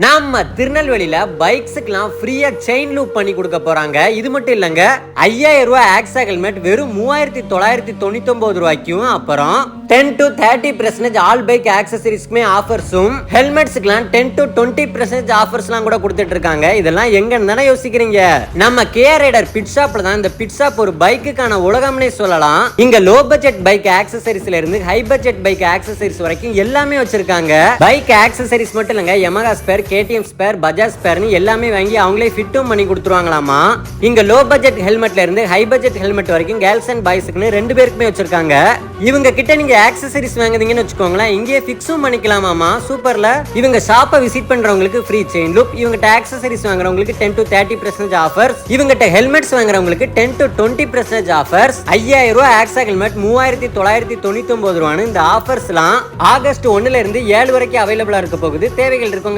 நம்ம திருநெல்வேலியில பைக்ஸுக்கெல்லாம் ஃப்ரீயா செயின் லூப் பண்ணி கொடுக்க போறாங்க. இது மட்டும் இல்லங்க, 5000 ரூபாய் ஆக்ஸா ஹெல்மெட் வெறும் 3999 ரூபாய்க்கும், அப்புறம் 10 to 30% ஆல் பைக் ஆக்சசரிஸ்க்குமே ஆஃபர்ஸும், ஹெல்மெட்ஸ்க்குலாம் 10 to 20% ஆஃபர்ஸ்லாம் கூட கொடுத்துட்டு இருக்காங்க. இதெல்லாம் எங்கன்னு தானே யோசிக்கிறீங்க? நம்ம கேஆர் ரைடர் பிட் ஷாப்ல தான். இந்த பிட் ஷாப் ஒரு பைக்குக்கான உலகம்னே சொல்லலாம். இங்க லோ பட்ஜெட் பைக் ஆக்சசரிஸ்ல இருந்து ஹை பட்ஜெட் பைக் ஆக்சசரிஸ் வரைக்கும் எல்லாமே வச்சிருக்காங்க. பைக் ஆக்சசரிஸ் மட்டும் இல்லங்க, Yamaha spare, KTM spare, Bajaj ஸ்பேர்னு எல்லாமே வாங்கி அவங்களே ஃபிட்டும் பண்ணி கொடுத்துருவாங்களாமா. இங்க லோ பட்ஜெட் ஹெல்மெட்ல இருந்து ஹை பட்ஜெட் ஹெல்மெட் வரைக்கும் கேர்ள்ஸ் அண்ட் பாய்ஸ்க்குன்னு 2 பேருக்குமே வச்சிருக்காங்க. இவங்க கிட்ட நீங்க ஆக்சசரிஸ் வாங்குறீங்கன்னு வச்சுக்கோங்களேன், இங்கேயே ஃபிக்ஸும் பண்ணிக்கலாமாமா. சூப்பர்ல. இவங்க ஷாப்பை விசிட் பண்றவங்களுக்கு ஃப்ரீ செயின் லூப், இவங்ககிட்ட ஆக்சசரிஸ் வாங்குறவங்களுக்கு 10 to 30% ஆஃபர்ஸ், இவங்ககிட்ட ஹெல்மெட்ஸ் வாங்குறவங்களுக்கு 10 to 20% ஆஃபர்ஸ். 5000 ரூபாய் ஆக்ஸா ஹெல்மெட் 3999 ரூபான்னு இந்த ஆஃபர்ஸ்லாம் ஆகஸ்ட் 1ல இருந்து 7 வரைக்கும் அவைலபிளா இருக்க போகுது. தேவைகள் இருக்கவங்க